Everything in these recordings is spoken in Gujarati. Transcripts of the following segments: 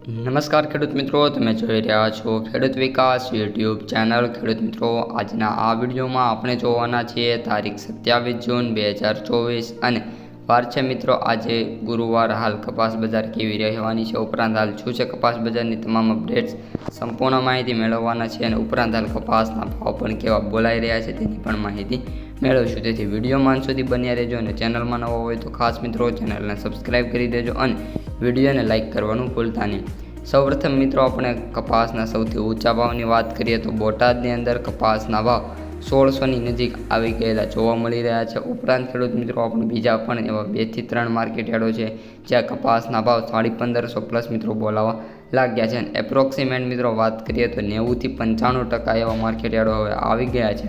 નમસ્કાર ખેડૂત મિત્રો, તમે જોઈ રહ્યા છો ખેડૂત વિકાસ યુટ્યુબ ચેનલ. ખેડૂત મિત્રો, આજના આ વિડીયોમાં આપણે જોવાના છીએ તારીખ 27 જૂન 2024 અને વાર છે મિત્રો આજે ગુરુવાર. હાલ કપાસ બજાર કેવી રહેવાની છે, ઉપરાંત હાલ શું છે કપાસ બજારની તમામ અપડેટ્સ સંપૂર્ણ માહિતી મેળવવાના છે અને ઉપરાંત હાલ કપાસના ભાવ પણ કેવા બોલાઈ રહ્યા છે તેની પણ માહિતી મેળવશું. તેથી વિડીયોમાં અંત સુધી બન્યા રહેજો અને ચેનલમાં નવો હોય તો ખાસ મિત્રો ચેનલને સબસ્ક્રાઈબ કરી દેજો અને વિડીયોને લાઇક કરવાનું ભૂલતા નહીં. સૌપ્રથમ મિત્રો આપણે કપાસના સૌથી ઊંચા ભાવની વાત કરીએ તો બોટાદની અંદર કપાસના ભાવ 1600ની નજીક આવી ગયેલા જોવા મળી રહ્યા છે. ઉપરાંત ખેડૂત મિત્રો આપણે બીજા પણ એવા 2 થી 3 માર્કેટ યાર્ડો છે જ્યાં કપાસના ભાવ 1550 પ્લસ મિત્રો બોલાવા લાગ્યા છે અને એપ્રોક્સિમેટ મિત્રો વાત કરીએ તો 90 થી 95% એવા માર્કેટ યાર્ડો હવે આવી ગયા છે,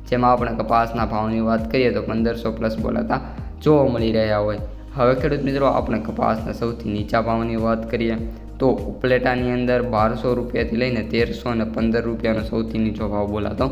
જેમાં આપણે કપાસના ભાવની વાત કરીએ તો 1500 પ્લસ બોલાતા જોવા મળી રહ્યા હોય. હવે ખેડૂત મિત્રો આપણે કપાસના સૌથી નીચા ભાવની વાત કરીએ તો ઉપલેટાની અંદર 1200 રૂપિયાથી લઈને 1315 રૂપિયાનો સૌથી નીચો ભાવ બોલાતો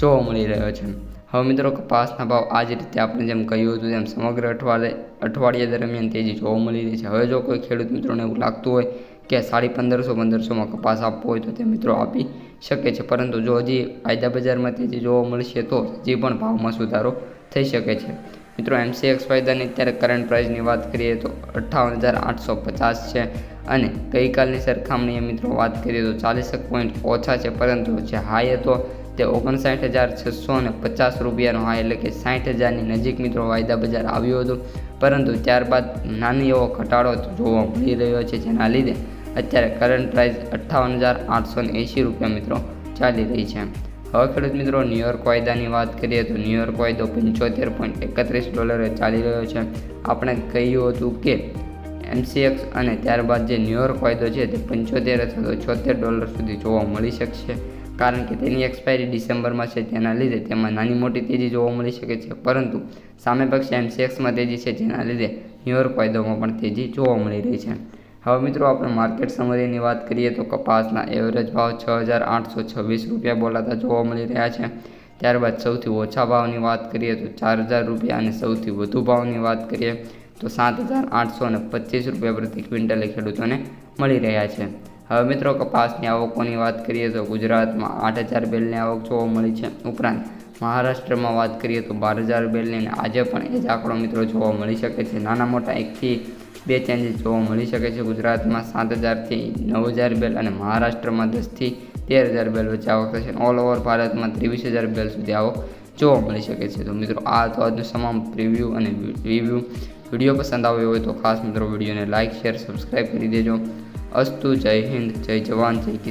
જોવા મળી રહ્યો છે. હવે મિત્રો કપાસના ભાવ આ જ રીતે આપણે જેમ કહ્યું હતું તેમ સમગ્ર અઠવાડિયા દરમિયાન તેજી જોવા મળી રહી છે. હવે જો કોઈ ખેડૂત મિત્રોને એવું લાગતું હોય કે 1550-1500માં કપાસ આપવો હોય તો તે મિત્રો આપી શકે છે, પરંતુ જો હજી વાયદા બજારમાં તેજી જોવા મળશે તો હજી પણ ભાવમાં સુધારો થઈ શકે છે. મિત્રો MCX ફાયદાની અત્યારે કરંટ પ્રાઇસની વાત કરીએ તો 58,850 છે અને ગઈકાલની સરખામણીએ મિત્રો વાત કરીએ તો 40 પોઈન્ટ ઓછા છે, પરંતુ જે હાઈ હતો તે 59,650 રૂપિયાનો હાઈ એટલે કે 60,000ની નજીક મિત્રો વાયદા બજાર આવ્યું હતું, પરંતુ ત્યારબાદ નાની એવો ઘટાડો જોવા મળી રહ્યો છે, જેના લીધે અત્યારે કરંટ પ્રાઇસ 58,880 રૂપિયા મિત્રો ચાલી રહી છે. હવે ખેડૂત મિત્રો ન્યૂયોર્ક વાયદાની વાત કરીએ તો ન્યૂયોર્ક વાયદો $75.31 ચાલી રહ્યો છે. આપણે કહ્યું હતું કે MCX અને ત્યારબાદ જે ન્યૂયોર્ક વાયદો છે તે $75 અથવા તો $76 સુધી જોવા મળી શકશે, કારણ કે તેની એક્સપાયરી ડિસેમ્બરમાં છે, તેના લીધે તેમાં નાની મોટી તેજી જોવા મળી શકે છે, પરંતુ સામે પક્ષે MCXમાં તેજી છે, જેના લીધે ન્યૂયોર્ક વાયદોમાં પણ તેજી જોવા મળી રહી છે. હવે મિત્રો આપણે માર્કેટ સમરીની વાત કરીએ તો કપાસના એવરેજ ભાવ 6,826 રૂપિયા બોલાતા જોવા મળી રહ્યા છે. ત્યારબાદ સૌથી ઓછા ભાવની વાત કરીએ તો 4,000 રૂપિયા અને સૌથી વધુ ભાવની વાત કરીએ તો 7,825 રૂપિયા પ્રતિ ક્વિન્ટલે ખેડૂતોને મળી રહ્યા છે. હવે મિત્રો કપાસની આવકોની વાત કરીએ તો ગુજરાતમાં 8,000 બેલની આવક જોવા મળી છે. ઉપરાંત મહારાષ્ટ્રમાં વાત કરીએ તો 12,000 બેલની અને આજે પણ એ જ આંકડો મિત્રો જોવા મળી શકે છે. નાના મોટા 1 થી 2 ચેન્જીસ જોવા મળી શકે છે. ગુજરાતમાં 7,000 થી 9,000 બેલ અને મહારાષ્ટ્રમાં 10 થી 13,000 બેલ વચ્ચે આવક થશે. ઓલ ઓવર ભારતમાં 23,000 બેલ સુધી આવક જોવા મળી શકે છે. તો મિત્રો આ તો આજનું તમામ પ્રિવ્યૂ અને રિવ્યૂ. વિડીયો પસંદ આવ્યો હોય તો ખાસ મિત્રો વિડીયોને લાઇક, શેર, સબસ્ક્રાઈબ કરી દેજો. અસ્તુ. જય હિન્દ, જય જવાન, જય કિસાન.